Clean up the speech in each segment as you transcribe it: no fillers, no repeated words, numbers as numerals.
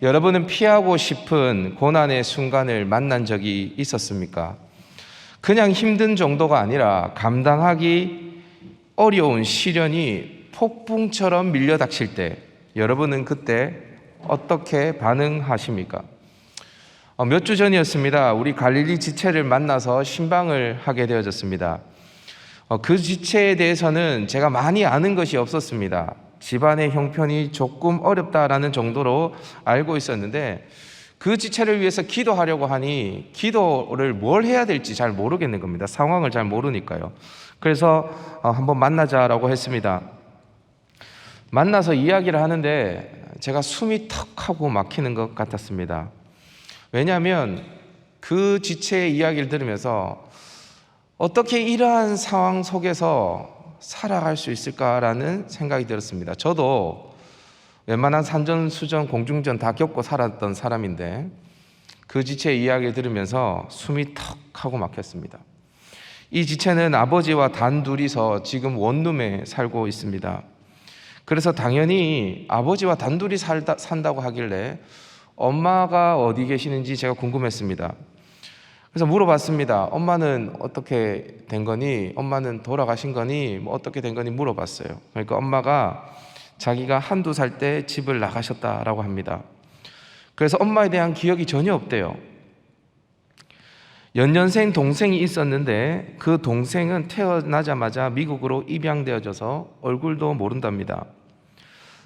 여러분은 피하고 싶은 고난의 순간을 만난 적이 있었습니까? 그냥 힘든 정도가 아니라 감당하기 어려운 시련이 폭풍처럼 밀려닥칠 때 여러분은 그때 어떻게 반응하십니까? 몇 주 전이었습니다. 우리 갈릴리 지체를 만나서 신방을 하게 되어졌습니다. 그 지체에 대해서는 제가 많이 아는 것이 없었습니다. 집안의 형편이 조금 어렵다라는 정도로 알고 있었는데 그 지체를 위해서 기도하려고 하니 기도를 뭘 해야 될지 잘 모르겠는 겁니다. 상황을 잘 모르니까요. 그래서 한번 만나자라고 했습니다. 만나서 이야기를 하는데 제가 숨이 턱 하고 막히는 것 같았습니다. 왜냐하면 그 지체의 이야기를 들으면서 어떻게 이러한 상황 속에서 살아갈 수 있을까라는 생각이 들었습니다. 저도 웬만한 산전수전 공중전 다 겪고 살았던 사람인데 그 지체의 이야기를 들으면서 숨이 턱 하고 막혔습니다. 이 지체는 아버지와 단둘이서 지금 원룸에 살고 있습니다. 그래서 당연히 아버지와 단둘이 산다고 하길래 엄마가 어디 계시는지 제가 궁금했습니다. 그래서 물어봤습니다. 엄마는 어떻게 된 거니? 엄마는 돌아가신 거니? 뭐 어떻게 된 거니? 물어봤어요. 그러니까 엄마가 자기가 한두 살 때 집을 나가셨다라고 합니다. 그래서 엄마에 대한 기억이 전혀 없대요. 연년생 동생이 있었는데 그 동생은 태어나자마자 미국으로 입양되어져서 얼굴도 모른답니다.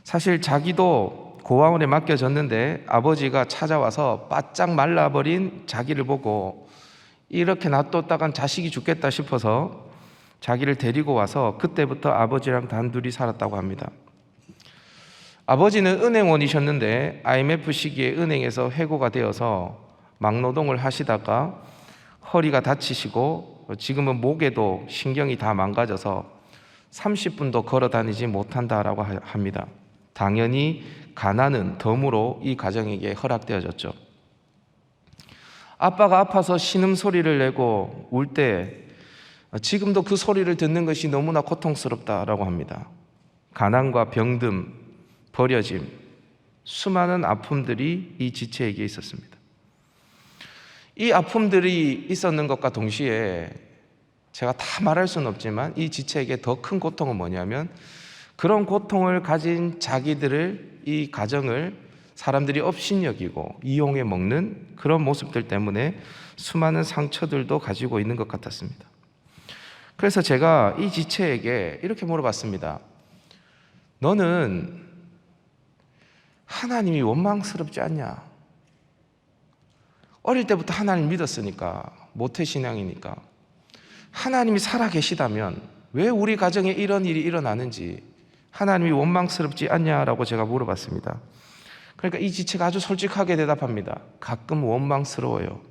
사실 자기도 고아원에 맡겨졌는데 아버지가 찾아와서 바짝 말라버린 자기를 보고 이렇게 놔뒀다간 자식이 죽겠다 싶어서 자기를 데리고 와서 그때부터 아버지랑 단둘이 살았다고 합니다. 아버지는 은행원이셨는데 IMF 시기에 은행에서 해고가 되어서 막노동을 하시다가 허리가 다치시고 지금은 목에도 신경이 다 망가져서 30분도 걸어 다니지 못한다라고 합니다. 당연히 가난은 덤으로 이 가정에게 허락되어졌죠. 아빠가 아파서 신음소리를 내고 울 때 지금도 그 소리를 듣는 것이 너무나 고통스럽다라고 합니다. 가난과 병듦, 버려짐, 수많은 아픔들이 이 지체에게 있었습니다. 이 아픔들이 있었는 것과 동시에 제가 다 말할 수는 없지만 이 지체에게 더 큰 고통은 뭐냐면 그런 고통을 가진 자기들을, 이 가정을 사람들이 업신여기고 이용해 먹는 그런 모습들 때문에 수많은 상처들도 가지고 있는 것 같았습니다. 그래서 제가 이 지체에게 이렇게 물어봤습니다. 너는 하나님이 원망스럽지 않냐? 어릴 때부터 하나님 믿었으니까, 모태신앙이니까 하나님이 살아계시다면 왜 우리 가정에 이런 일이 일어나는지 하나님이 원망스럽지 않냐라고 제가 물어봤습니다. 그러니까 이 지체가 아주 솔직하게 대답합니다. 가끔 원망스러워요.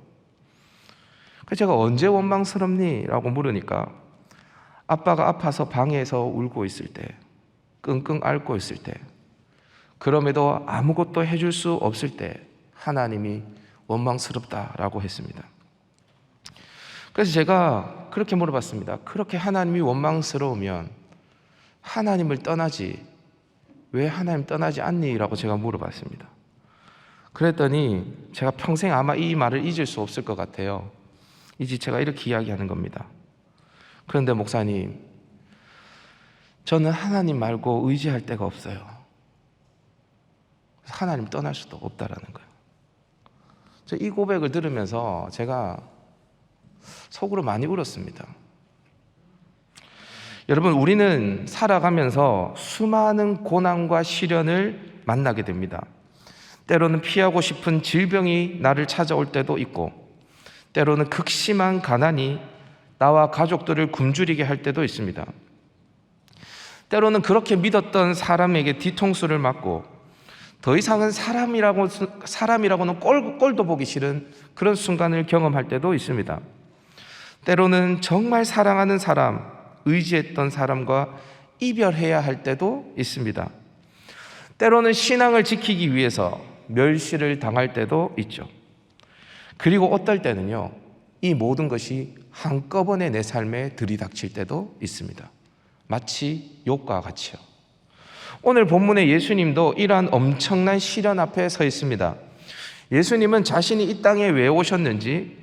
그래서 제가 언제 원망스럽니? 라고 물으니까 아빠가 아파서 방에서 울고 있을 때, 끙끙 앓고 있을 때, 그럼에도 아무것도 해줄 수 없을 때 하나님이 원망스럽다라고 했습니다. 그래서 제가 그렇게 물어봤습니다. 그렇게 하나님이 원망스러우면 하나님을 떠나지 왜 하나님 떠나지 않니? 라고 제가 물어봤습니다. 그랬더니 제가 평생 아마 이 말을 잊을 수 없을 것 같아요. 이 지체가 이렇게 이야기하는 겁니다. 그런데 목사님, 저는 하나님 말고 의지할 데가 없어요. 하나님 떠날 수도 없다라는 거예요. 이 고백을 들으면서 제가 속으로 많이 울었습니다. 여러분, 우리는 살아가면서 수많은 고난과 시련을 만나게 됩니다. 때로는 피하고 싶은 질병이 나를 찾아올 때도 있고, 때로는 극심한 가난이 나와 가족들을 굶주리게 할 때도 있습니다. 때로는 그렇게 믿었던 사람에게 뒤통수를 맞고 더 이상은 사람이라고는 꼴도 보기 싫은 그런 순간을 경험할 때도 있습니다. 때로는 정말 사랑하는 사람, 의지했던 사람과 이별해야 할 때도 있습니다. 때로는 신앙을 지키기 위해서 멸시를 당할 때도 있죠. 그리고 어떨 때는요, 이 모든 것이 한꺼번에 내 삶에 들이닥칠 때도 있습니다. 마치 욥과 같이요. 오늘 본문의 예수님도 이러한 엄청난 시련 앞에 서 있습니다. 예수님은 자신이 이 땅에 왜 오셨는지,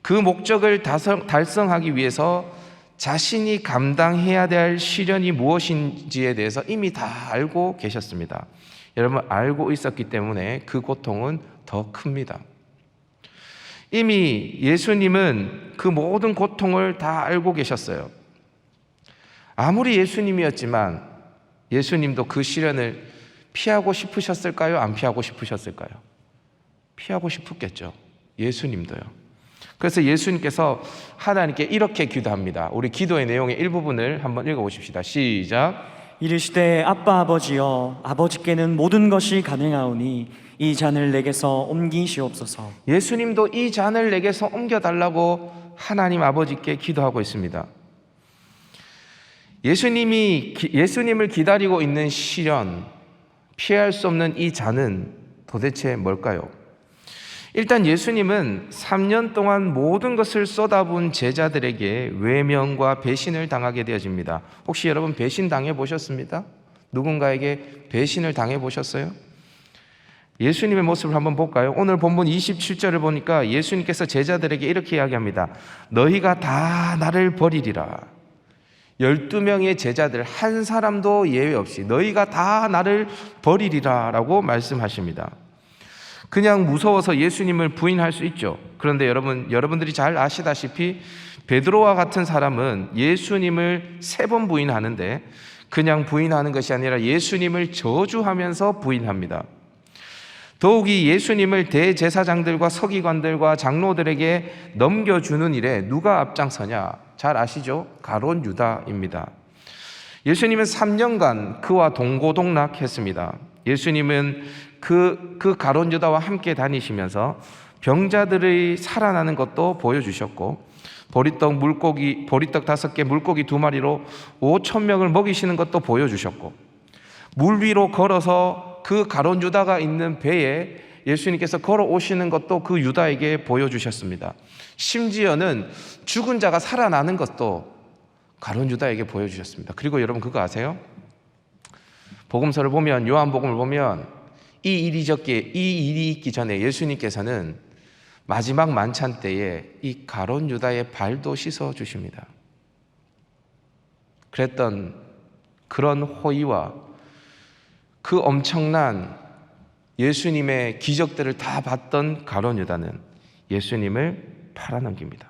그 목적을 달성하기 위해서 자신이 감당해야 될 시련이 무엇인지에 대해서 이미 다 알고 계셨습니다. 여러분, 알고 있었기 때문에 그 고통은 더 큽니다. 이미 예수님은 그 모든 고통을 다 알고 계셨어요. 아무리 예수님이었지만 예수님도 그 시련을 피하고 싶으셨을까요? 안 피하고 싶으셨을까요? 피하고 싶었겠죠. 예수님도요. 그래서 예수님께서 하나님께 이렇게 기도합니다. 우리 기도의 내용의 일부분을 한번 읽어보십시다. 시작. 이르시되 아빠 아버지여, 아버지께는 모든 것이 가능하오니 이 잔을 내게서 옮기시옵소서. 예수님도 이 잔을 내게서 옮겨달라고 하나님 아버지께 기도하고 있습니다. 예수님을 기다리고 있는 시련, 피할 수 없는 이 잔은 도대체 뭘까요? 일단 예수님은 3년 동안 모든 것을 쏟아부은 제자들에게 외면과 배신을 당하게 되어집니다. 혹시 여러분 배신 당해 보셨습니까? 누군가에게 배신을 당해 보셨어요? 예수님의 모습을 한번 볼까요? 오늘 본문 27절을 보니까 예수님께서 제자들에게 이렇게 이야기합니다. 너희가 다 나를 버리리라. 12명의 제자들 한 사람도 예외 없이 너희가 다 나를 버리리라 라고 말씀하십니다. 그냥 무서워서 예수님을 부인할 수 있죠. 그런데 여러분들이 잘 아시다시피 베드로와 같은 사람은 예수님을 3번 부인하는데 그냥 부인하는 것이 아니라 예수님을 저주하면서 부인합니다. 더욱이 예수님을 대제사장들과 서기관들과 장로들에게 넘겨주는 일에 누가 앞장서냐? 잘 아시죠? 가룟 유다입니다. 예수님은 3년간 그와 동고동락했습니다. 예수님은 그 가룟 유다와 함께 다니시면서 병자들의 살아나는 것도 보여주셨고, 보리떡 5개 물고기 2마리로 5,000명을 먹이시는 것도 보여주셨고, 물 위로 걸어서 그 가룟 유다가 있는 배에 예수님께서 걸어오시는 것도 그 유다에게 보여주셨습니다. 심지어는 죽은 자가 살아나는 것도 가룟 유다에게 보여주셨습니다. 그리고 여러분 그거 아세요? 복음서를 보면, 요한복음을 보면 이 일이 있기 전에 예수님께서는 마지막 만찬 때에 이 가룟 유다의 발도 씻어 주십니다. 그랬던 그런 호의와 그 엄청난 예수님의 기적들을 다 봤던 가룟 유다는 예수님을 팔아넘깁니다.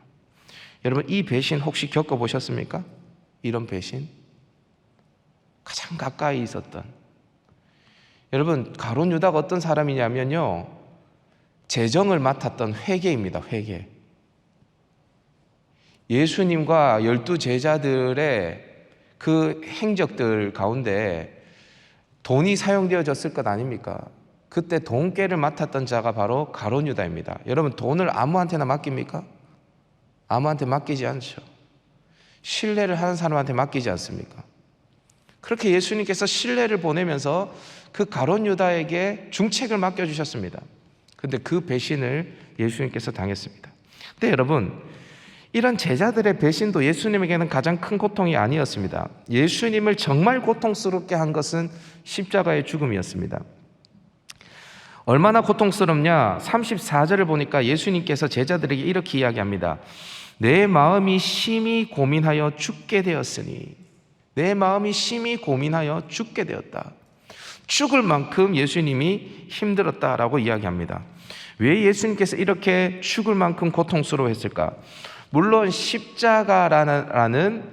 여러분, 이 배신 혹시 겪어보셨습니까? 이런 배신? 가장 가까이 있었던, 여러분, 가룟 유다가 어떤 사람이냐면요, 재정을 맡았던 회계입니다. 회계. 예수님과 12제자들의 그 행적들 가운데 돈이 사용되어졌을 것 아닙니까? 그때 돈깨를 맡았던 자가 바로 가룟 유다입니다. 여러분, 돈을 아무한테나 맡깁니까? 아무한테 맡기지 않죠. 신뢰를 하는 사람한테 맡기지 않습니까? 그렇게 예수님께서 신뢰를 보내면서 그 가룟 유다에게 중책을 맡겨주셨습니다. 그런데 그 배신을 예수님께서 당했습니다. 근데 여러분, 이런 제자들의 배신도 예수님에게는 가장 큰 고통이 아니었습니다. 예수님을 정말 고통스럽게 한 것은 십자가의 죽음이었습니다. 얼마나 고통스럽냐? 34절을 보니까 예수님께서 제자들에게 이렇게 이야기합니다. 내 마음이 심히 고민하여 죽게 되었으니, 내 마음이 심히 고민하여 죽게 되었다. 죽을 만큼 예수님이 힘들었다라고 이야기합니다. 왜 예수님께서 이렇게 죽을 만큼 고통스러워했을까? 물론 십자가라는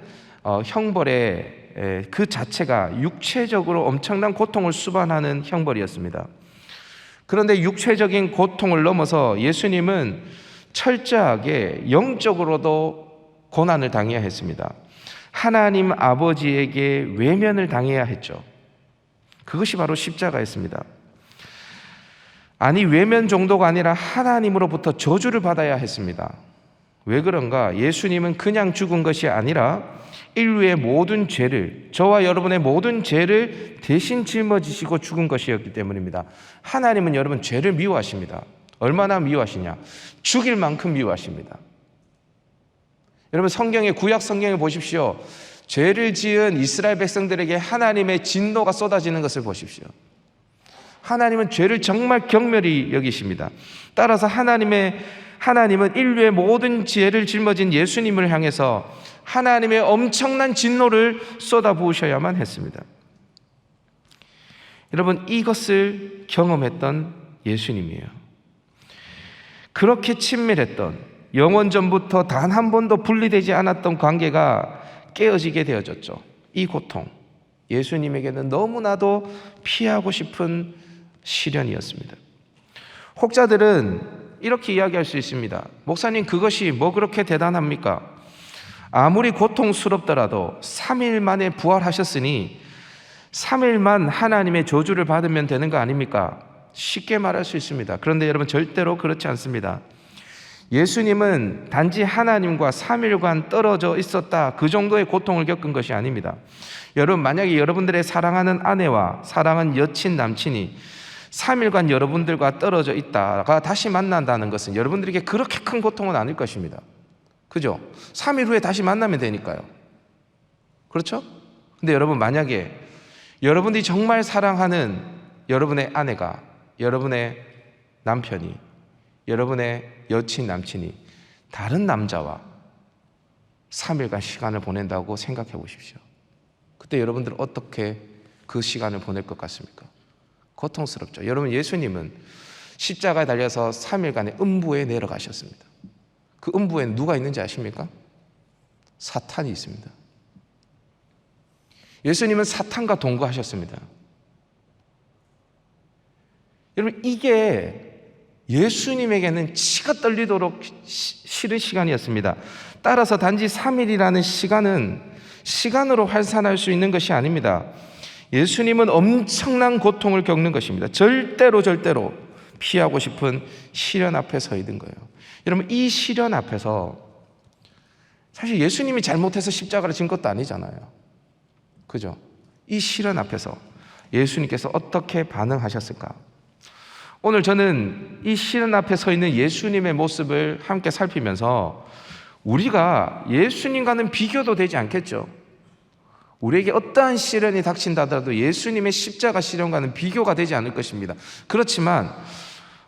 형벌의 그 자체가 육체적으로 엄청난 고통을 수반하는 형벌이었습니다. 그런데 육체적인 고통을 넘어서 예수님은 철저하게 영적으로도 고난을 당해야 했습니다. 하나님 아버지에게 외면을 당해야 했죠. 그것이 바로 십자가였습니다. 아니, 외면 정도가 아니라 하나님으로부터 저주를 받아야 했습니다. 왜 그런가? 예수님은 그냥 죽은 것이 아니라 인류의 모든 죄를, 저와 여러분의 모든 죄를 대신 짊어지시고 죽은 것이었기 때문입니다. 하나님은 여러분 죄를 미워하십니다. 얼마나 미워하시냐? 죽일 만큼 미워하십니다. 여러분, 구약 성경에 보십시오. 죄를 지은 이스라엘 백성들에게 하나님의 진노가 쏟아지는 것을 보십시오. 하나님은 죄를 정말 경멸히 여기십니다. 따라서 하나님은 인류의 모든 죄를 짊어진 예수님을 향해서 하나님의 엄청난 진노를 쏟아부으셔야만 했습니다. 여러분, 이것을 경험했던 예수님이에요. 그렇게 친밀했던, 영원 전부터 단 한 번도 분리되지 않았던 관계가 깨어지게 되어졌죠. 이 고통, 예수님에게는 너무나도 피하고 싶은 시련이었습니다. 혹자들은 이렇게 이야기할 수 있습니다. 목사님, 그것이 뭐 그렇게 대단합니까? 아무리 고통스럽더라도 3일 만에 부활하셨으니 3일만 하나님의 저주를 받으면 되는 거 아닙니까? 쉽게 말할 수 있습니다. 그런데 여러분, 절대로 그렇지 않습니다. 예수님은 단지 하나님과 3일간 떨어져 있었다, 그 정도의 고통을 겪은 것이 아닙니다. 여러분, 만약에 여러분들의 사랑하는 아내와 사랑하는 여친, 남친이 3일간 여러분들과 떨어져 있다가 다시 만난다는 것은 여러분들에게 그렇게 큰 고통은 아닐 것입니다. 그죠? 3일 후에 다시 만나면 되니까요. 그렇죠? 근데 여러분, 만약에 여러분들이 정말 사랑하는 여러분의 아내가, 여러분의 남편이, 여러분의 여친, 남친이 다른 남자와 3일간 시간을 보낸다고 생각해 보십시오. 그때 여러분들은 어떻게 그 시간을 보낼 것 같습니까? 고통스럽죠. 여러분, 예수님은 십자가에 달려서 3일간의 음부에 내려가셨습니다. 그 음부에는 누가 있는지 아십니까? 사탄이 있습니다. 예수님은 사탄과 동거하셨습니다. 여러분, 이게 예수님에게는 치가 떨리도록 싫은 시간이었습니다. 따라서 단지 3일이라는 시간은 시간으로 환산할 수 있는 것이 아닙니다. 예수님은 엄청난 고통을 겪는 것입니다. 절대로 피하고 싶은 시련 앞에 서 있는 거예요. 여러분, 이 시련 앞에서 사실 예수님이 잘못해서 십자가를 진 것도 아니잖아요. 그죠? 이 시련 앞에서 예수님께서 어떻게 반응하셨을까? 오늘 저는 이 시련 앞에 서 있는 예수님의 모습을 함께 살피면서 우리가 예수님과는 비교도 되지 않겠죠. 우리에게 어떠한 시련이 닥친다 하더라도 예수님의 십자가 시련과는 비교가 되지 않을 것입니다. 그렇지만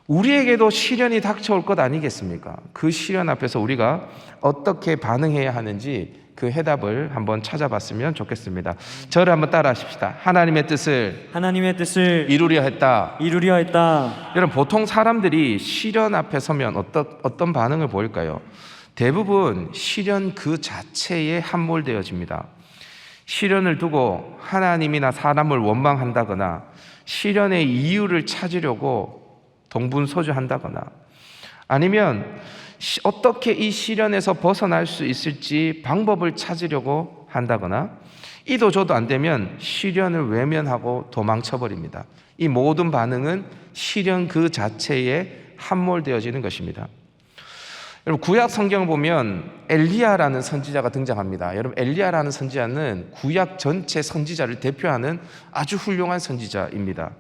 우리에게도 시련이 닥쳐올 것 아니겠습니까? 그 시련 앞에서 우리가 어떻게 반응해야 하는지 그 해답을 한번 찾아봤으면 좋겠습니다. 저를 한번 따라 하십시다. 하나님의 뜻을 이루려 했다. 여러분, 보통 사람들이 시련 앞에 서면 어떤 반응을 보일까요? 대부분 시련 그 자체에 함몰되어집니다. 시련을 두고 하나님이나 사람을 원망한다거나 시련의 이유를 찾으려고 동분서주한다거나 아니면 어떻게 이 시련에서 벗어날 수 있을지 방법을 찾으려고 한다거나 이도저도 안 되면 시련을 외면하고 도망쳐버립니다. 이 모든 반응은 시련 그 자체에 함몰되어지는 것입니다. 여러분, 구약 성경을 보면 엘리야라는 선지자가 등장합니다. 여러분, 엘리야라는 선지자는 구약 전체 선지자를 대표하는 아주 훌륭한 선지자입니다.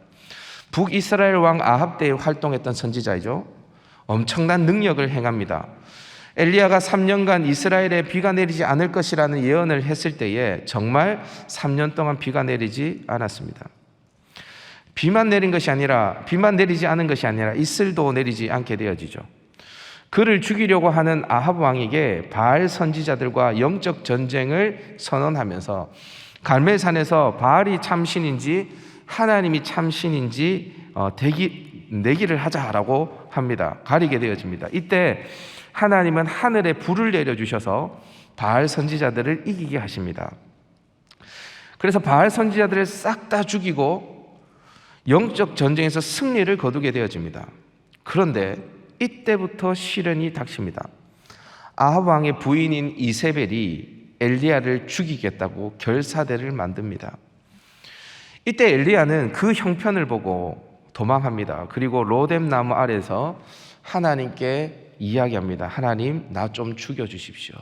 북이스라엘 왕 아합 때에 활동했던 선지자이죠. 엄청난 능력을 행합니다. 엘리야가 3년간 이스라엘에 비가 내리지 않을 것이라는 예언을 했을 때에 정말 3년 동안 비가 내리지 않았습니다. 비만 내리지 않은 것이 아니라 이슬도 내리지 않게 되어지죠. 그를 죽이려고 하는 아합 왕에게 바알 선지자들과 영적 전쟁을 선언하면서 갈멜산에서 바알이 참신인지 하나님이 참신인지 내기를 하자라고 합니다. 가리게 되어집니다. 이때 하나님은 하늘에 불을 내려주셔서 바알 선지자들을 이기게 하십니다. 그래서 바알 선지자들을 싹 다 죽이고 영적 전쟁에서 승리를 거두게 되어집니다. 그런데 이때부터 시련이 닥칩니다. 아합 왕의 부인인 이세벨이 엘리야를 죽이겠다고 결사대를 만듭니다. 이때 엘리야는 그 형편을 보고 도망합니다. 그리고 로뎀 나무 아래에서 하나님께 이야기합니다. 하나님, 나 좀 죽여주십시오.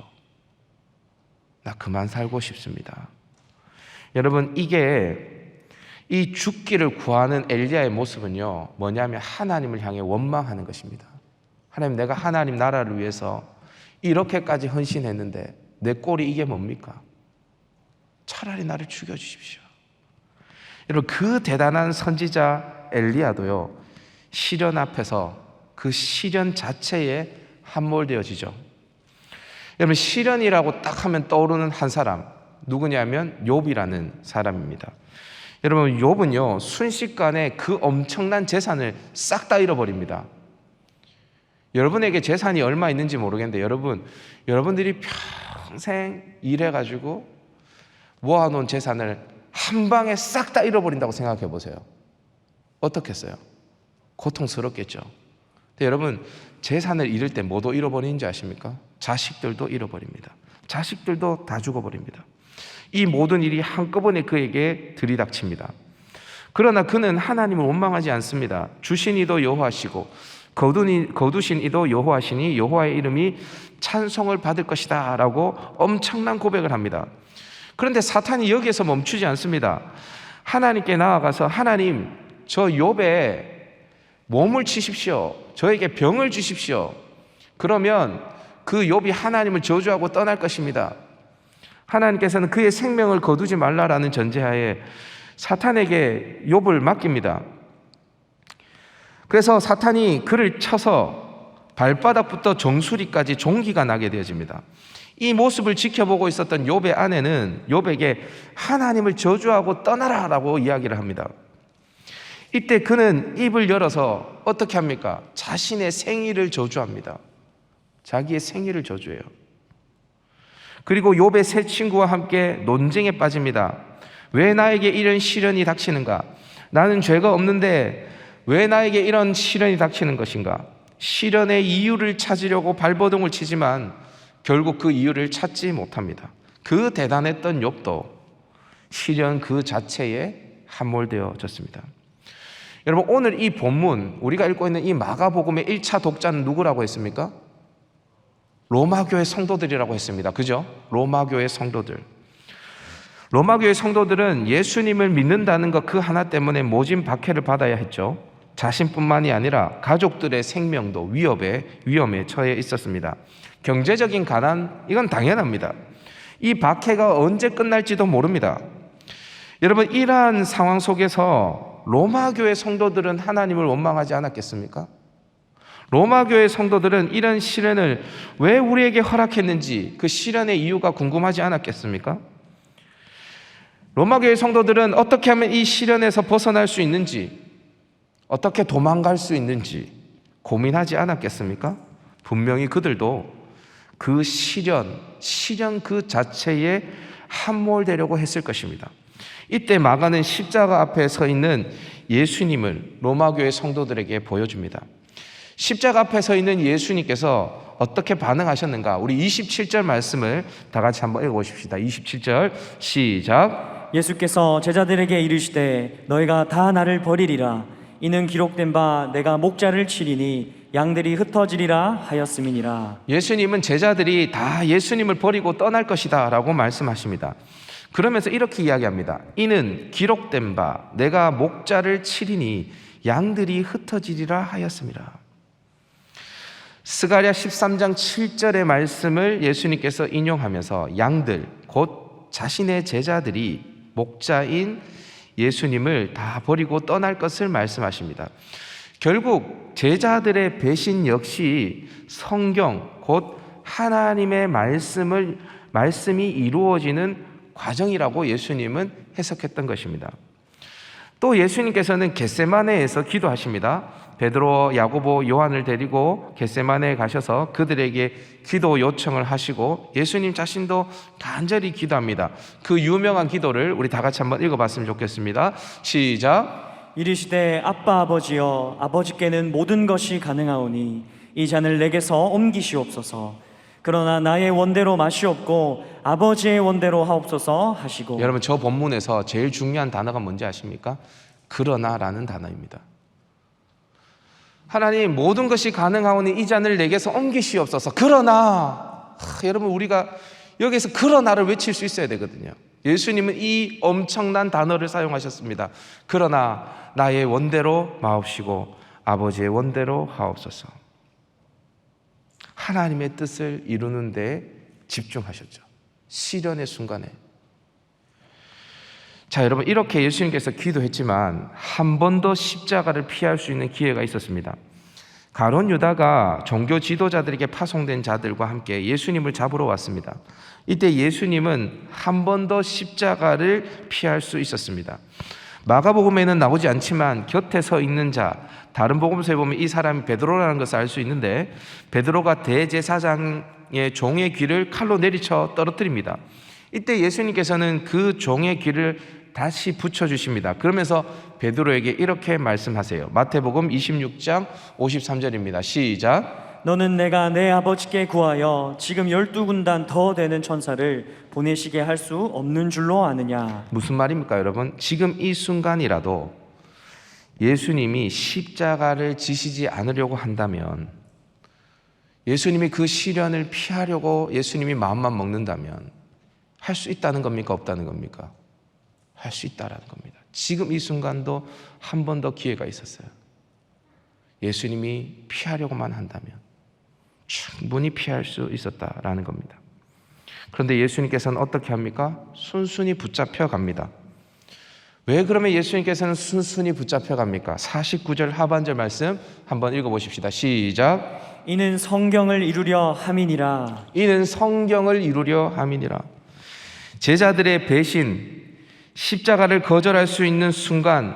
나 그만 살고 싶습니다. 여러분, 이 죽기를 구하는 엘리야의 모습은요, 뭐냐면 하나님을 향해 원망하는 것입니다. 하나님, 내가 하나님 나라를 위해서 이렇게까지 헌신했는데 내 꼴이 이게 뭡니까? 차라리 나를 죽여주십시오. 여러분, 그 대단한 선지자 엘리야도요, 시련 앞에서 그 시련 자체에 함몰되어지죠. 여러분, 시련이라고 딱 하면 떠오르는 한 사람, 누구냐면 욥이라는 사람입니다. 여러분, 욥은요 순식간에 그 엄청난 재산을 싹 다 잃어버립니다. 여러분에게 재산이 얼마 있는지 모르겠는데 여러분들이 평생 일해가지고 모아놓은 재산을 한 방에 싹 다 잃어버린다고 생각해 보세요. 어떻겠어요? 고통스럽겠죠. 근데 여러분, 재산을 잃을 때 뭐도 잃어버리는지 아십니까? 자식들도 잃어버립니다. 자식들도 다 죽어버립니다. 이 모든 일이 한꺼번에 그에게 들이닥칩니다. 그러나 그는 하나님을 원망하지 않습니다. 주신 이도 여호와시고 거두신 이도 여호와시니 여호와의 이름이 찬송을 받을 것이다 라고 엄청난 고백을 합니다. 그런데 사탄이 여기에서 멈추지 않습니다. 하나님께 나아가서 하나님, 저 욥에 몸을 치십시오. 저에게 병을 주십시오. 그러면 그 욥이 하나님을 저주하고 떠날 것입니다. 하나님께서는 그의 생명을 거두지 말라라는 전제하에 사탄에게 욥을 맡깁니다. 그래서 사탄이 그를 쳐서 발바닥부터 정수리까지 종기가 나게 되어집니다. 이 모습을 지켜보고 있었던 욥의 아내는 욥에게 하나님을 저주하고 떠나라라고 이야기를 합니다. 이때 그는 입을 열어서 어떻게 합니까? 자신의 생일을 저주합니다. 자기의 생일을 저주해요. 그리고 욥의 세 친구와 함께 논쟁에 빠집니다. 왜 나에게 이런 시련이 닥치는가? 나는 죄가 없는데 왜 나에게 이런 시련이 닥치는 것인가? 시련의 이유를 찾으려고 발버둥을 치지만 결국 그 이유를 찾지 못합니다. 그 대단했던 욥도 시련 그 자체에 함몰되어졌습니다. 여러분, 오늘 이 본문 우리가 읽고 있는 이 마가복음의 1차 독자는 누구라고 했습니까? 로마교회 성도들이라고 했습니다. 그죠? 로마교회 성도들. 로마교회 성도들은 예수님을 믿는다는 것 그 하나 때문에 모진 박해를 받아야 했죠. 자신뿐만이 아니라 가족들의 생명도 위험에 처해 있었습니다. 경제적인 가난, 이건 당연합니다. 이 박해가 언제 끝날지도 모릅니다. 여러분, 이러한 상황 속에서 로마교회 성도들은 하나님을 원망하지 않았겠습니까? 로마교회 성도들은 이런 시련을 왜 우리에게 허락했는지 그 시련의 이유가 궁금하지 않았겠습니까? 로마교회 성도들은 어떻게 하면 이 시련에서 벗어날 수 있는지, 어떻게 도망갈 수 있는지 고민하지 않았겠습니까? 분명히 그들도 그 시련 그 자체에 함몰되려고 했을 것입니다. 이때 마가는 십자가 앞에 서 있는 예수님을 로마교회 성도들에게 보여줍니다. 십자가 앞에 서 있는 예수님께서 어떻게 반응하셨는가? 우리 27절 말씀을 다 같이 한번 읽어보십시다. 27절 시작. 예수께서 제자들에게 이르시되 너희가 다 나를 버리리라. 이는 기록된 바 내가 목자를 치리니 양들이 흩어지리라 하였음이니라. 예수님은 제자들이 다 예수님을 버리고 떠날 것이다 라고 말씀하십니다. 그러면서 이렇게 이야기합니다. 이는 기록된 바 내가 목자를 치리니 양들이 흩어지리라 하였음이라. 스가랴 13장 7절의 말씀을 예수님께서 인용하면서 양들, 곧 자신의 제자들이 목자인 예수님을 다 버리고 떠날 것을 말씀하십니다. 결국 제자들의 배신 역시 성경, 곧 하나님의 말씀이 이루어지는 과정이라고 예수님은 해석했던 것입니다. 또 예수님께서는 겟세마네에서 기도하십니다. 베드로, 야고보, 요한을 데리고 겟세마네에 가셔서 그들에게 기도 요청을 하시고 예수님 자신도 간절히 기도합니다. 그 유명한 기도를 우리 다 같이 한번 읽어봤으면 좋겠습니다. 시작. 이르시되 아빠 아버지여 아버지께는 모든 것이 가능하오니 이 잔을 내게서 옮기시옵소서. 그러나 나의 원대로 마시옵고 아버지의 원대로 하옵소서 하시고. 여러분, 저 본문에서 제일 중요한 단어가 뭔지 아십니까? 그러나라는 단어입니다. 하나님, 모든 것이 가능하오니 이 잔을 내게서 옮기시옵소서. 그러나 여러분, 우리가 여기서 그러나를 외칠 수 있어야 되거든요. 예수님은 이 엄청난 단어를 사용하셨습니다. 그러나 나의 원대로 마옵시고 아버지의 원대로 하옵소서. 하나님의 뜻을 이루는 데 집중하셨죠. 시련의 순간에. 자, 여러분, 이렇게 예수님께서 기도했지만 한 번 더 십자가를 피할 수 있는 기회가 있었습니다. 가룟 유다가 종교 지도자들에게 파송된 자들과 함께 예수님을 잡으러 왔습니다. 이때 예수님은 한 번 더 십자가를 피할 수 있었습니다. 마가복음에는 나오지 않지만 곁에 서 있는 자, 다른 복음서에 보면 이 사람이 베드로라는 것을 알 수 있는데, 베드로가 대제사장의 종의 귀를 칼로 내리쳐 떨어뜨립니다. 이때 예수님께서는 그 종의 귀를 다시 붙여주십니다. 그러면서 베드로에게 이렇게 말씀하세요. 마태복음 26장 53절입니다. 시작. 너는 내가 내 아버지께 구하여 지금 12군단 더 되는 천사를 보내시게 할 수 없는 줄로 아느냐. 무슨 말입니까, 여러분? 지금 이 순간이라도 예수님이 십자가를 지시지 않으려고 한다면, 예수님이 그 시련을 피하려고 예수님이 마음만 먹는다면 할 수 있다는 겁니까, 없다는 겁니까? 할 수 있다라는 겁니다. 지금 이 순간도 한 번 더 기회가 있었어요. 예수님이 피하려고만 한다면 충분히 피할 수 있었다라는 겁니다. 그런데 예수님께서는 어떻게 합니까? 순순히 붙잡혀 갑니다. 왜 그러면 예수님께서는 순순히 붙잡혀 갑니까? 49절 하반절 말씀 한번 읽어보십시다. 시작. 이는 성경을 이루려 함이니라. 이는 성경을 이루려 함이니라. 제자들의 배신, 십자가를 거절할 수 있는 순간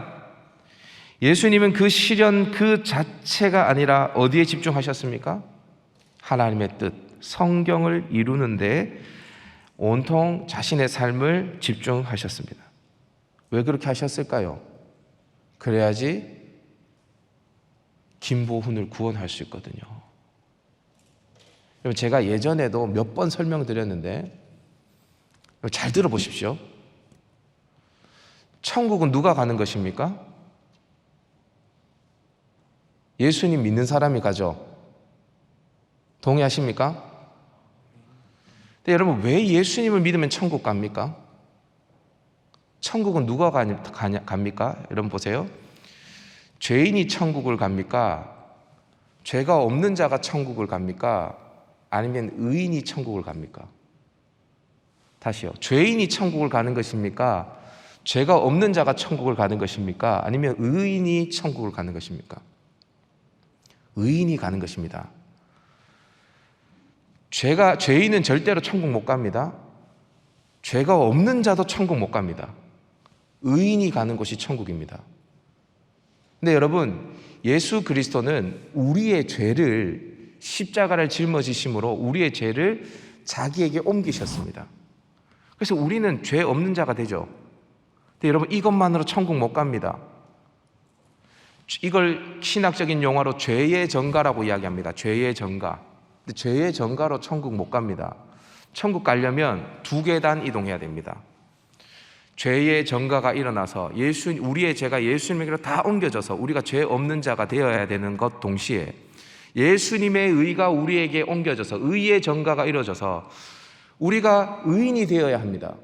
예수님은 그 시련 그 자체가 아니라 어디에 집중하셨습니까? 하나님의 뜻, 성경을 이루는데 온통 자신의 삶을 집중하셨습니다. 왜 그렇게 하셨을까요? 그래야지 김보훈을 구원할 수 있거든요. 여러분, 제가 예전에도 몇 번 설명드렸는데 잘 들어보십시오. 천국은 누가 가는 것입니까? 예수님 믿는 사람이 가죠. 동의하십니까? 근데 여러분, 왜 예수님을 믿으면 천국 갑니까? 천국은 누가 갑니까? 여러분 보세요. 죄인이 천국을 갑니까? 죄가 없는 자가 천국을 갑니까? 아니면 의인이 천국을 갑니까? 다시요. 죄인이 천국을 가는 것입니까? 죄가 없는 자가 천국을 가는 것입니까? 아니면 의인이 천국을 가는 것입니까? 의인이 가는 것입니다. 죄인은 절대로 천국 못 갑니다. 죄가 없는 자도 천국 못 갑니다. 의인이 가는 곳이 천국입니다. 근데 여러분, 예수 그리스도는 우리의 죄를, 십자가를 짊어지심으로 우리의 죄를 자기에게 옮기셨습니다. 그래서 우리는 죄 없는 자가 되죠. 근데 여러분, 이것만으로 천국 못 갑니다. 이걸 신학적인 용어로 죄의 전가라고 이야기합니다. 죄의 전가. 근데 죄의 전가로 천국 못 갑니다. 천국 가려면 2계단 이동해야 됩니다. 죄의 전가가 일어나서 우리의 죄가 예수님에게로 다 옮겨져서 우리가 죄 없는 자가 되어야 되는 것 동시에 예수님의 의가 우리에게 옮겨져서 의의 전가가 이루어져서 우리가 의인이 되어야 합니다.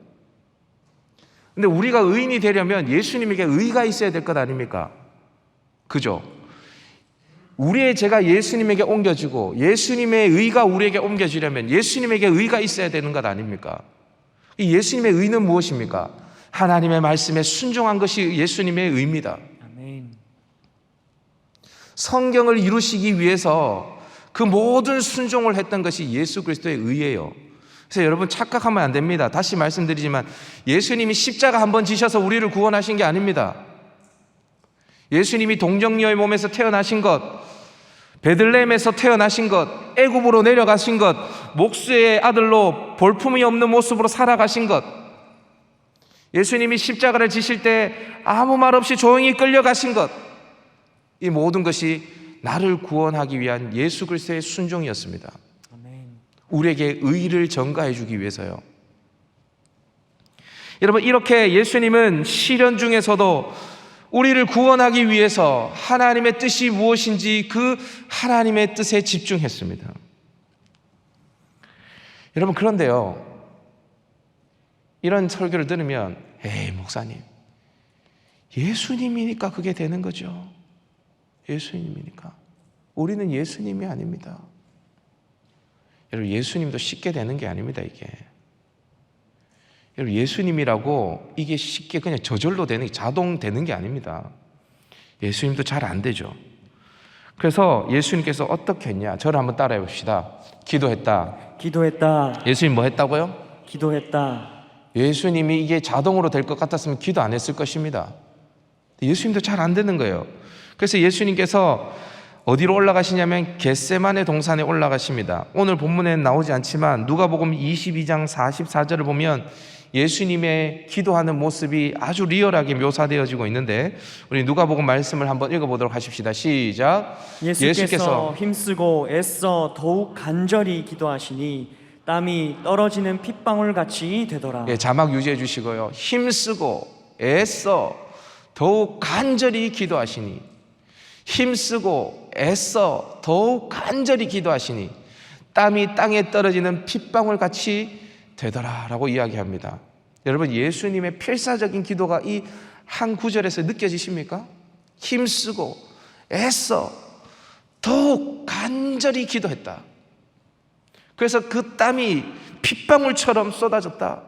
근데 우리가 의인이 되려면 예수님에게 의가 있어야 될 것 아닙니까? 그죠? 우리의 죄가 예수님에게 옮겨지고 예수님의 의가 우리에게 옮겨지려면 예수님에게 의가 있어야 되는 것 아닙니까? 이 예수님의 의는 무엇입니까? 하나님의 말씀에 순종한 것이 예수님의 의입니다. 아멘. 성경을 이루시기 위해서 그 모든 순종을 했던 것이 예수 그리스도의 의예요. 그래서 여러분, 착각하면 안 됩니다. 다시 말씀드리지만 예수님이 십자가 한번 지셔서 우리를 구원하신 게 아닙니다. 예수님이 동정녀의 몸에서 태어나신 것, 베들레헴에서 태어나신 것, 애굽으로 내려가신 것, 목수의 아들로 볼품이 없는 모습으로 살아가신 것, 예수님이 십자가를 지실 때 아무 말 없이 조용히 끌려가신 것, 이 모든 것이 나를 구원하기 위한 예수 그리스도의 순종이었습니다. 아멘. 우리에게 의를 전가해 주기 위해서요. 여러분, 이렇게 예수님은 시련 중에서도 우리를 구원하기 위해서 하나님의 뜻이 무엇인지 그 하나님의 뜻에 집중했습니다. 여러분, 그런데요, 이런 설교를 들으면 에이, 목사님, 예수님이니까 그게 되는 거죠. 예수님이니까. 우리는 예수님이 아닙니다. 여러분, 예수님도 쉽게 되는 게 아닙니다, 이게. 여러분, 예수님이라고 이게 쉽게 그냥 저절로 되는 게, 자동 되는 게 아닙니다. 예수님도 잘 안 되죠. 그래서 예수님께서 어떻게 했냐? 저를 한번 따라해 봅시다. 기도했다. 기도했다. 예수님 뭐 했다고요? 기도했다. 예수님이 이게 자동으로 될 것 같았으면 기도 안 했을 것입니다. 예수님도 잘 안 되는 거예요. 그래서 예수님께서 어디로 올라가시냐면 겟세마네 동산에 올라가십니다. 오늘 본문에는 나오지 않지만 누가복음 22장 44절을 보면 예수님의 기도하는 모습이 아주 리얼하게 묘사되어지고 있는데, 우리 누가복음 말씀을 한번 읽어보도록 하십시다. 시작. 예수께서 힘쓰고 애써 더욱 간절히 기도하시니 땀이 떨어지는 핏방울 같이 되더라. 예, 자막 유지해 주시고요. 힘쓰고 애써 더욱 간절히 기도하시니, 힘쓰고 애써 더욱 간절히 기도하시니 땀이 땅에 떨어지는 핏방울 같이 되더라 라고 이야기합니다. 여러분, 예수님의 필사적인 기도가 이 한 구절에서 느껴지십니까? 힘쓰고 애써 더욱 간절히 기도했다. 그래서 그 땀이 핏방울처럼 쏟아졌다.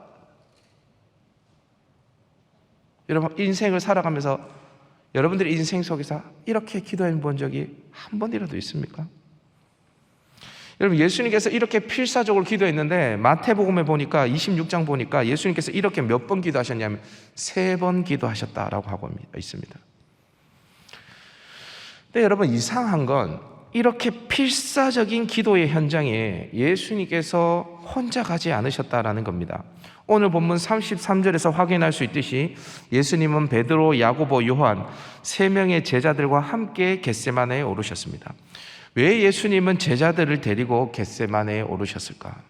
여러분, 인생을 살아가면서 여러분들의 인생 속에서 이렇게 기도해 본 적이 한 번이라도 있습니까? 여러분, 예수님께서 이렇게 필사적으로 기도했는데 마태복음에 보니까 26장 보니까 예수님께서 이렇게 몇 번 기도하셨냐면 3번 기도하셨다라고 하고 있습니다. 근데 여러분, 이상한 건 이렇게 필사적인 기도의 현장에 예수님께서 혼자 가지 않으셨다라는 겁니다. 오늘 본문 33절에서 확인할 수 있듯이 예수님은 베드로, 야고보, 요한 3명의 제자들과 함께 겟세마네에 오르셨습니다. 왜 예수님은 제자들을 데리고 겟세마네에 오르셨을까?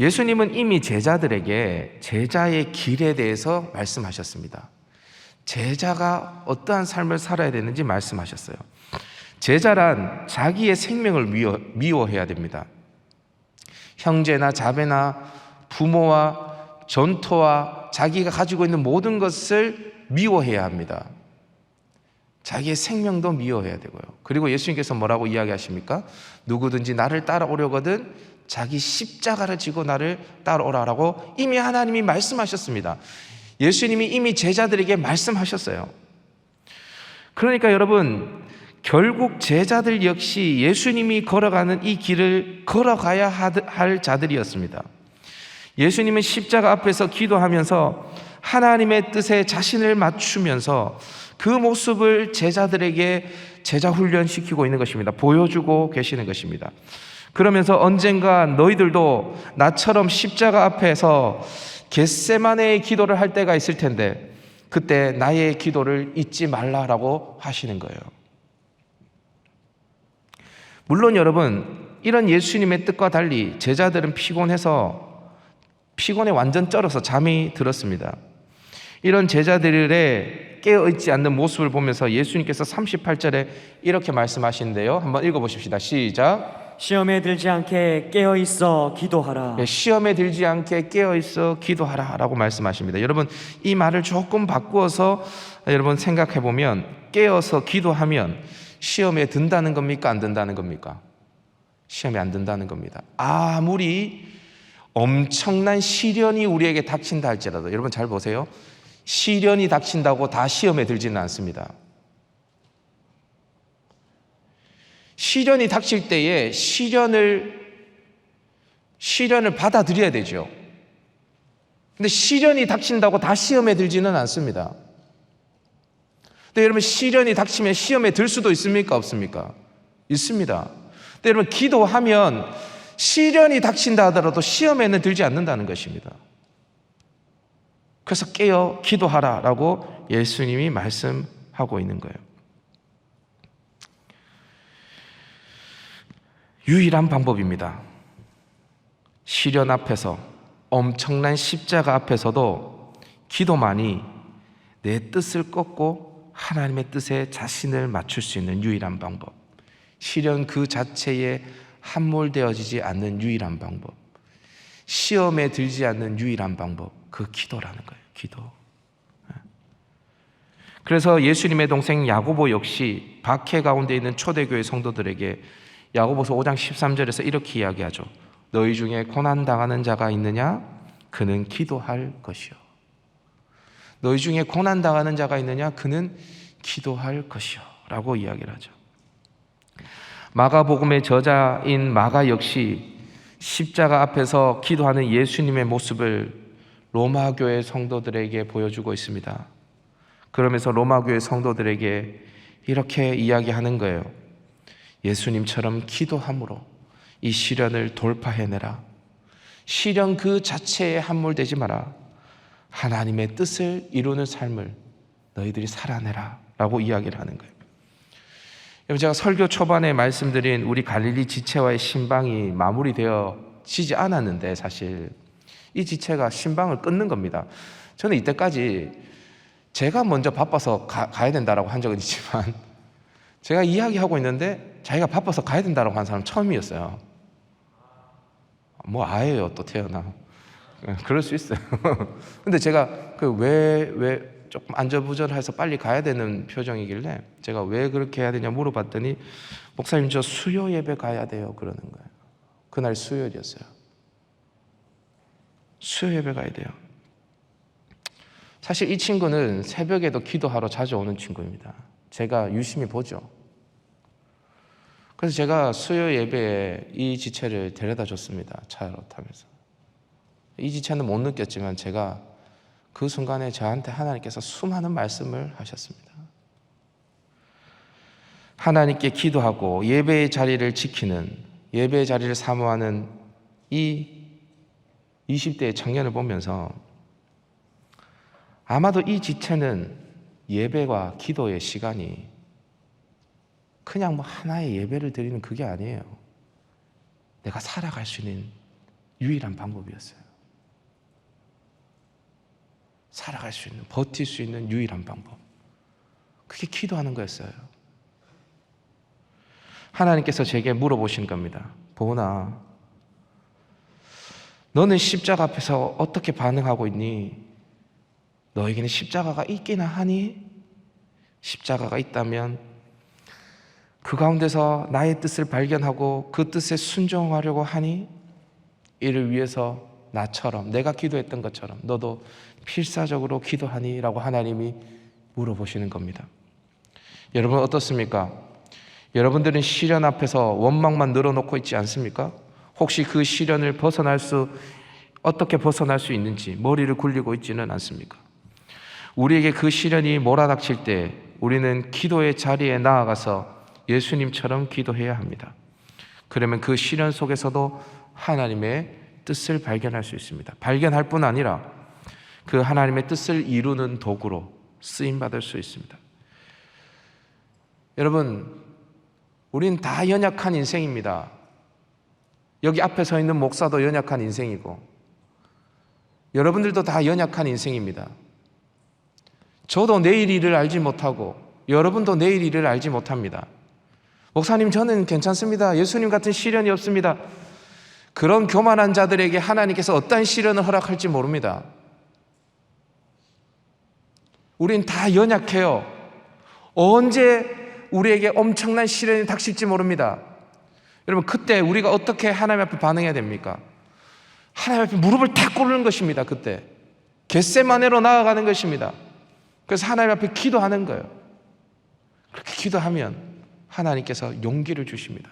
예수님은 이미 제자들에게 제자의 길에 대해서 말씀하셨습니다. 제자가 어떠한 삶을 살아야 되는지 말씀하셨어요. 제자란 자기의 생명을 미워해야 됩니다. 형제나 자매나 부모와 전토와 자기가 가지고 있는 모든 것을 미워해야 합니다. 자기의 생명도 미워해야 되고요. 그리고 예수님께서 뭐라고 이야기하십니까? 누구든지 나를 따라오려거든 자기 십자가를 지고 나를 따라오라라고 이미 하나님이 말씀하셨습니다. 예수님이 이미 제자들에게 말씀하셨어요. 그러니까 여러분, 결국 제자들 역시 예수님이 걸어가는 이 길을 걸어가야 할 자들이었습니다. 예수님은 십자가 앞에서 기도하면서 하나님의 뜻에 자신을 맞추면서 그 모습을 제자들에게 제자 훈련시키고 있는 것입니다. 보여주고 계시는 것입니다. 그러면서 언젠가 너희들도 나처럼 십자가 앞에서 겟세마네의 기도를 할 때가 있을 텐데 그때 나의 기도를 잊지 말라라고 하시는 거예요. 물론 여러분, 이런 예수님의 뜻과 달리 제자들은 피곤에 완전 쩔어서 잠이 들었습니다. 이런 제자들의 깨어있지 않는 모습을 보면서 예수님께서 38절에 이렇게 말씀하시는데요. 한번 읽어보십시다. 시작. 시험에 들지 않게 깨어있어 기도하라. 시험에 들지 않게 깨어있어 기도하라 라고 말씀하십니다. 여러분, 이 말을 조금 바꾸어서 여러분 생각해보면 깨어서 기도하면 시험에 든다는 겁니까? 안 든다는 겁니까? 시험에 안 든다는 겁니다. 아무리 엄청난 시련이 우리에게 닥친다 할지라도, 여러분 잘 보세요. 시련이 닥친다고 다 시험에 들지는 않습니다. 시련이 닥칠 때에 시련을 받아들여야 되죠. 근데 시련이 닥친다고 다 시험에 들지는 않습니다. 근데 여러분, 시련이 닥치면 시험에 들 수도 있습니까? 없습니까? 있습니다. 근데 여러분, 기도하면 시련이 닥친다 하더라도 시험에는 들지 않는다는 것입니다. 그래서 깨어 기도하라라고 예수님이 말씀하고 있는 거예요. 유일한 방법입니다. 시련 앞에서, 엄청난 십자가 앞에서도 기도만이 내 뜻을 꺾고 하나님의 뜻에 자신을 맞출 수 있는 유일한 방법. 시련 그 자체에 함몰되어지지 않는 유일한 방법. 시험에 들지 않는 유일한 방법. 그 기도라는 거예요. 기도. 그래서 예수님의 동생 야고보 역시 박해 가운데 있는 초대교회 성도들에게 야고보서 5장 13절에서 이렇게 이야기하죠. 너희 중에 고난당하는 자가 있느냐? 그는 기도할 것이요. 너희 중에 고난당하는 자가 있느냐? 그는 기도할 것이요 라고 이야기를 하죠. 마가복음의 저자인 마가 역시 십자가 앞에서 기도하는 예수님의 모습을 로마 교회 성도들에게 보여주고 있습니다. 그러면서 로마 교회 성도들에게 이렇게 이야기하는 거예요. 예수님처럼 기도함으로 이 시련을 돌파해내라. 시련 그 자체에 함몰되지 마라. 하나님의 뜻을 이루는 삶을 너희들이 살아내라 라고 이야기를 하는 거예요. 여러분, 제가 설교 초반에 말씀드린 우리 갈릴리 지체와의 신방이 마무리되어지지 않았는데 사실 이 지체가 신방을 끊는 겁니다. 저는 이때까지 제가 먼저 바빠서 가야 된다라고 한 적은 있지만 제가 이야기하고 있는데 자기가 바빠서 가야 된다라고 한 사람 처음이었어요. 뭐 아예요, 또 태어나. 그럴 수 있어요. 근데 제가 왜 조금 안절부절해서 빨리 가야 되는 표정이길래 제가 왜 그렇게 해야 되냐 물어봤더니 목사님 저 수요 예배 가야 돼요 그러는 거예요. 그날 수요일이었어요. 수요 예배 가야 돼요. 사실 이 친구는 새벽에도 기도하러 자주 오는 친구입니다. 제가 유심히 보죠. 그래서 제가 수요 예배에 이 지체를 데려다 줬습니다. 차로 타면서. 이 지체는 못 느꼈지만 제가 그 순간에 저한테 하나님께서 수많은 말씀을 하셨습니다. 하나님께 기도하고 예배의 자리를 지키는, 예배의 자리를 사모하는 이 20대의 청년을 보면서 아마도 이 지체는 예배와 기도의 시간이 그냥 뭐 하나의 예배를 드리는 그게 아니에요. 내가 살아갈 수 있는 유일한 방법이었어요. 살아갈 수 있는, 버틸 수 있는 유일한 방법. 그게 기도하는 거였어요. 하나님께서 제게 물어보신 겁니다. 보은아, 너는 십자가 앞에서 어떻게 반응하고 있니? 너에게는 십자가가 있기나 하니? 십자가가 있다면 그 가운데서 나의 뜻을 발견하고 그 뜻에 순종하려고 하니? 이를 위해서 나처럼, 내가 기도했던 것처럼 너도 필사적으로 기도하니? 라고 하나님이 물어보시는 겁니다. 여러분 어떻습니까? 여러분들은 시련 앞에서 원망만 늘어놓고 있지 않습니까? 혹시 그 시련을 어떻게 벗어날 수 있는지 머리를 굴리고 있지는 않습니까? 우리에게 그 시련이 몰아닥칠 때 우리는 기도의 자리에 나아가서 예수님처럼 기도해야 합니다. 그러면 그 시련 속에서도 하나님의 뜻을 발견할 수 있습니다. 발견할 뿐 아니라 그 하나님의 뜻을 이루는 도구로 쓰임받을 수 있습니다. 여러분, 우린 다 연약한 인생입니다. 여기 앞에 서 있는 목사도 연약한 인생이고 여러분들도 다 연약한 인생입니다. 저도 내일 일을 알지 못하고 여러분도 내일 일을 알지 못합니다. 목사님 저는 괜찮습니다. 예수님 같은 시련이 없습니다. 그런 교만한 자들에게 하나님께서 어떤 시련을 허락할지 모릅니다. 우린 다 연약해요. 언제 우리에게 엄청난 시련이 닥칠지 모릅니다. 여러분 그때 우리가 어떻게 하나님 앞에 반응해야 됩니까? 하나님 앞에 무릎을 탁 꿇는 것입니다. 그때 겟세마네로 나아가는 것입니다. 그래서 하나님 앞에 기도하는 거예요. 그렇게 기도하면 하나님께서 용기를 주십니다.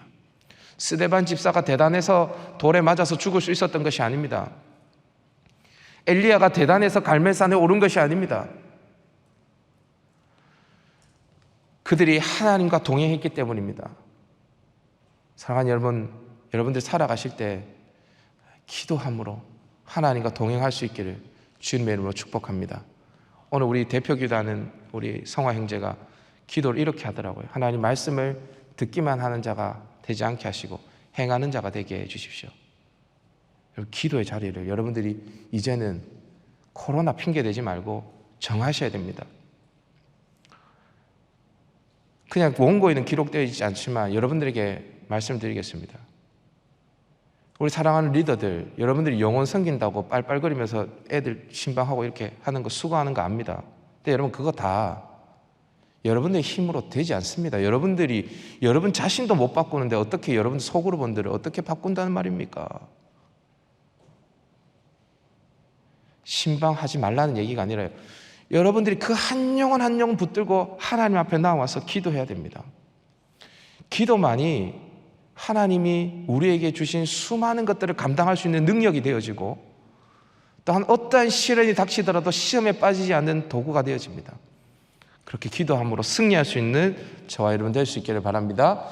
스데반 집사가 대단해서 돌에 맞아서 죽을 수 있었던 것이 아닙니다. 엘리야가 대단해서 갈멜산에 오른 것이 아닙니다. 그들이 하나님과 동행했기 때문입니다. 사랑하는 여러분, 여러분들 살아가실 때 기도함으로 하나님과 동행할 수 있기를 주님의 이름으로 축복합니다. 오늘 우리 대표기도하는 우리 성화 형제가 기도를 이렇게 하더라고요. 하나님 말씀을 듣기만 하는 자가 되지 않게 하시고 행하는 자가 되게 해 주십시오. 기도의 자리를 여러분들이 이제는 코로나 핑계 대지 말고 정하셔야 됩니다. 그냥 원고에는 기록되어 있지 않지만 여러분들에게 말씀드리겠습니다. 우리 사랑하는 리더들, 여러분들이 영혼 섬긴다고 빨빨거리면서 애들 신방하고 이렇게 하는 거 수고하는 거 압니다. 근데 여러분 그거 다 여러분의 힘으로 되지 않습니다. 여러분 자신도 못 바꾸는데 어떻게 여러분 속으로 본들을 어떻게 바꾼다는 말입니까? 신방하지 말라는 얘기가 아니라요. 여러분들이 그 한 영혼 한 영혼 붙들고 하나님 앞에 나와서 기도해야 됩니다. 기도만이 하나님이 우리에게 주신 수많은 것들을 감당할 수 있는 능력이 되어지고, 또한 어떠한 시련이 닥치더라도 시험에 빠지지 않는 도구가 되어집니다. 그렇게 기도함으로 승리할 수 있는 저와 여러분 될 수 있기를 바랍니다.